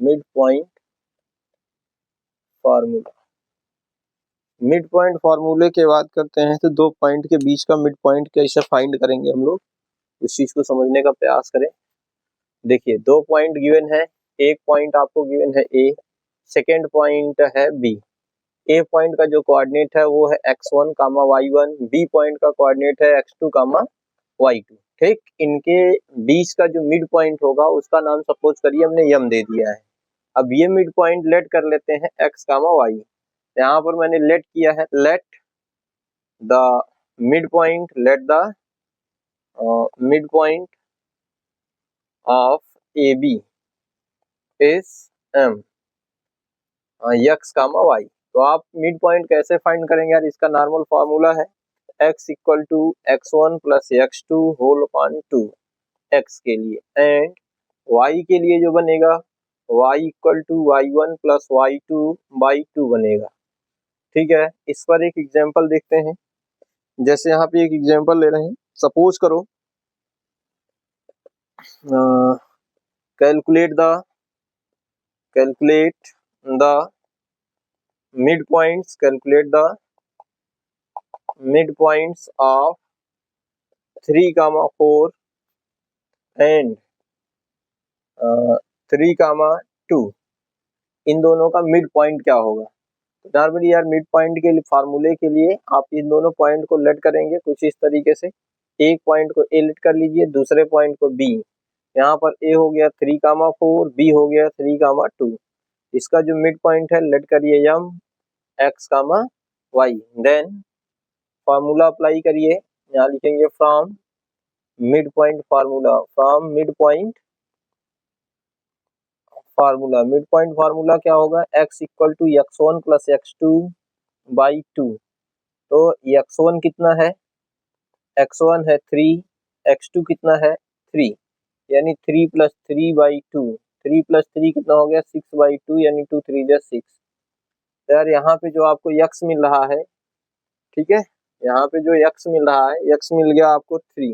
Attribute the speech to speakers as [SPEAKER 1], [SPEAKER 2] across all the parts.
[SPEAKER 1] Mid point formula. Mid point फार्मूले के बात करते हैं तो दो पॉइंट के बीच का मिड पॉइंट कैसे फाइंड करेंगे हम लोग, उस चीज को समझने का प्रयास करें। देखिए, दो पॉइंट गिवन है, एक पॉइंट आपको गिवन है ए, सेकेंड पॉइंट है बी। ए पॉइंट का जो कोऑर्डिनेट है वो है x1 कामा y1, बी पॉइंट का कोऑर्डिनेट है x2 कामा y2। ठीक, इनके बीच का जो मिड पॉइंट होगा उसका नाम सपोज करिए हमने यम दे दिया है। अब ये मिड पॉइंट लेट कर लेते हैं x कामा y। यहाँ पर मैंने लेट किया है, let the mid point, let the mid point of A B is m x comma y। तो आप मिड पॉइंट कैसे फाइंड करेंगे यार, इसका नॉर्मल फार्मूला है x equal to x1 plus x2 whole upon 2 x के लिए, एंड y के लिए जो बनेगा y equal to y1 plus y2 by 2 बनेगा। ठीक है, इस पर एक एग्जांपल देखते हैं। जैसे यहाँ पे एक एग्जांपल ले रहे हैं, सपोज करो calculate the mid points of 3, 4 and 3, 2। इन दोनों का मिड पॉइंट क्या होगा। तो नॉर्मली यार मिड पॉइंट के लिए फार्मूले के लिए आप इन दोनों पॉइंट को लेट करेंगे कुछ इस तरीके से। एक पॉइंट को ए लेट कर लीजिए, दूसरे पॉइंट को बी। यहाँ पर ए हो गया 3, 4, बी हो गया 3, 2। इसका जो मिड पॉइंट है लेट करिए M x, y। Then formula apply करिए, यहाँ लिखेंगे from mid point formula, mid point formula क्या होगा, x equal to x1 plus x2 by 2। तो x1 कितना है, x1 है 3, x2 कितना है 3, यानी 3 प्लस 3 बाई 2। 3 प्लस 3 कितना हो गया 6 बाई 2, यानी 2 3 जा 6। तो यार यहाँ पे जो आपको x मिल रहा है, ठीक है, यहाँ पे जो x मिल रहा है, x मिल गया आपको 3,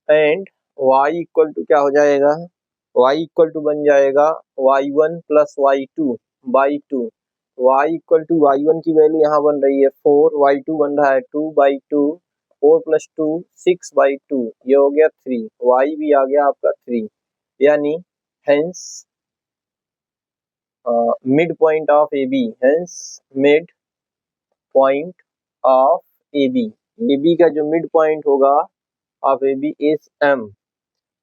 [SPEAKER 1] एंड y इक्वल टू क्या हो जाएगा, y इक्वल टू बन जाएगा y1 plus y2 by 2। y equal to y1 की वैल्यू यहाँ बन रही है 4, y2 बन रहा है 2 बाई 2, 4 प्लस 2 6 बाई 2, ये हो गया 3, y भी आ गया आपका 3, यानी hence mid point of A B, hence mid point of A B का जो मिड पॉइंट होगा of A B is m।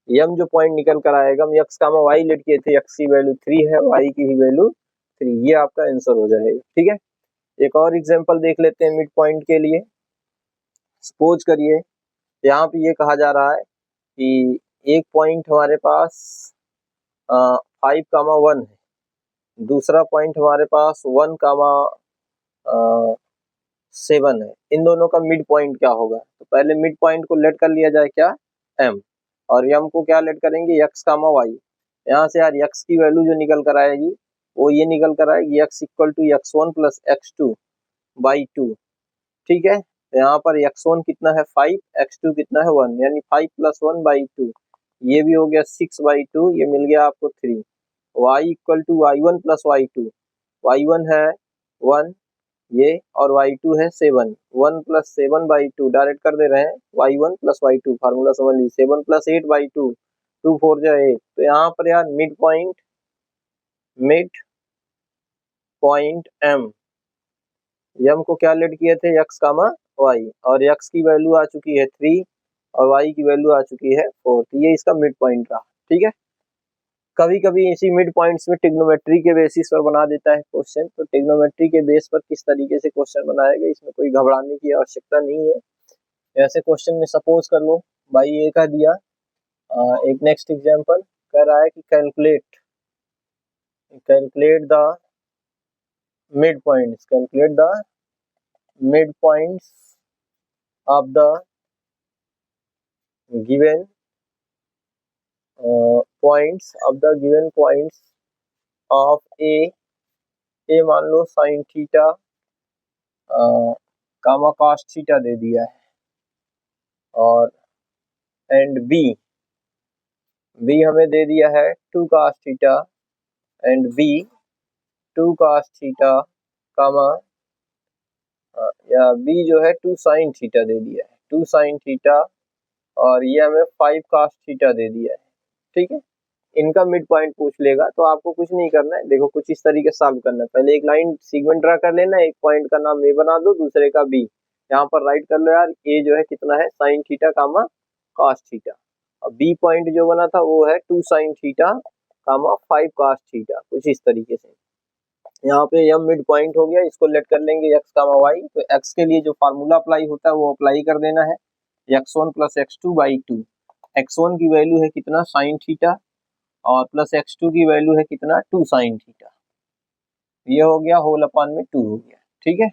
[SPEAKER 1] M जो पॉइंट निकल कर आएगा, हम x, y लेट किए थे, x की वैल्यू 3 है, y की ही वैल्यू 3, ये आपका आंसर हो जाएगा। ठीक है, एक और एग्जांपल देख लेते हैं मिड पॉइंट के लिए। सपोज करिए यहाँ पे ये कहा जा रहा है कि एक पॉइंट हमारे पास 5, 1 है, दूसरा पॉइंट हमारे पास 1, 7 है। इन दोनों का मिड पॉइंट क्या होगा, तो पहले मिड पॉइंट को लेट कर लिया जाए क्या, m, और m को क्या लेट करेंगे x, y। यहाँ से यार x की वैल्यू जो निकल कर आएगी वो ये निकल कर आएगी x equal to x1 plus x2 by 2। ठीक है, तो यहाँ पर x1 कितना है 5, x2 कितना है 1, यानी 5 प्लस 1 बाई 2, ये भी हो गया 6 बाई 2, ये मिल गया आपको 3। y equal to y1 plus y2, y1 है 1 ये, और y2 है 7, 1 प्लस 7 बाई 2, डायरेक्ट कर दे रहे हैं y1 प्लस y2, फार्मूला समझ लीजिए 7 प्लस 8 बाई 2, 2 4 जा 8। तो यहाँ पर यार मिड पॉइंट m, यम को क्या लेट किए थे x, y, और x की वैल्यू आ चुकी है 3 और y की वैल्यू आ चुकी है 4, तो ये इसका मिड पॉइंट रहा। ठीक है, कभी कभी इसी मिड पॉइंट्स में ट्रिग्नोमेट्री के बेसिस पर बना देता है क्वेश्चन, तो ट्रिग्नोमेट्री के बेस पर किस तरीके से क्वेश्चन बनाएगा, इसमें कोई घबराने की आवश्यकता नहीं है। ऐसे क्वेश्चन में सपोज कर लो भाई ये कह दिया, एक नेक्स्ट एग्जांपल कह रहा है कि calculate the mid points of the given points of a मान लो sine theta comma cos theta दे दिया है, और एंड बी हमें दे दिया है 2 cos theta and B 2 cos theta comma या बी जो है 2 sin थीटा दे दिया है, 2 sin थीटा, और ये हमें 5 cos थीटा दे दिया है। ठीक है, इनका मिड पॉइंट पूछ लेगा तो आपको कुछ नहीं करना है, देखो कुछ इस तरीके से सॉल्व करना है। पहले एक लाइन सीगमेंट ड्रा कर लेना, एक पॉइंट का नाम ए बना दो, दूसरे का बी, यहाँ पर राइट कर लो यार। ए जो है कितना है, sin थीटा कामा cos थीटा, और बी पॉइंट जो बना था वो है 2 sin थीटा कामा 5 cos थीटा, कुछ इस तरीके से। यहाँ पे यह मिड पॉइंट हो गया, इसको लेट कर लेंगे x कामा y। तो x के लिए जो फार्मूला अप्लाई होता है वो अप्लाई कर देना है, x1 plus x2 by 2। x1 की वैल्यू है कितना, sin थीटा, और प्लस x2 की वैल्यू है कितना, 2 sin थीटा। ये हो गया होल अपान में 2 हो गया। ठीक है,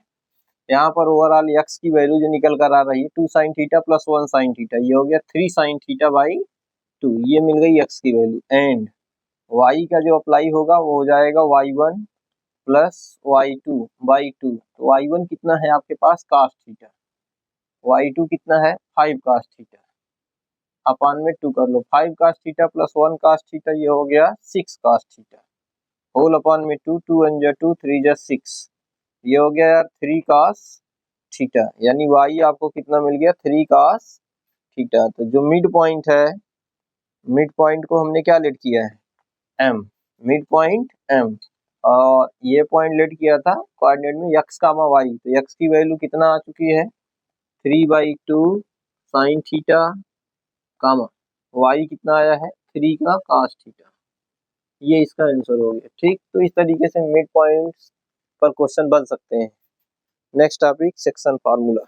[SPEAKER 1] यहाँ पर ओवरऑल x की वैल्यू जो निकल कर आ रही है 2 sin theta plus 1 sin theta, ये हो गया 3 sin थीटा बाई 2, ये मिल गई x की वैल्यू। एंड y का जो अप्लाई होगा वो हो जाएगा y1 प्लस y2 बाई 2। तो y1 कितना है आपके पास, cos थीटा, y2 कितना है 5 cos थीटा, अपान में 2 कर लो, 5 cos theta plus 1 cos theta, ये हो गया 6 cos थीटा, होल अपान में 2, 2 1 जा 2, 3 जा 6, ये हो गया यार 3 cos थीटा, यानी y आपको कितना मिल गया, 3 cos थीटा। तो जो मिड पॉइंट है, मिड पॉइंट को हमने क्या लेट किया है, m, मिड पॉइंट m, और ये पॉइंट लेट किया था कोऑर्डिनेट में x कामा y। तो x की वैल्यू कितना आ चुकी है, 3/2 sin थीटा कामा y कितना आया है, 3 का cos थीटा, ये इसका आंसर हो गया। ठीक, तो इस तरीके से मिड पॉइंट्स पर क्वेश्चन बन सकते हैं। Next topic section formula.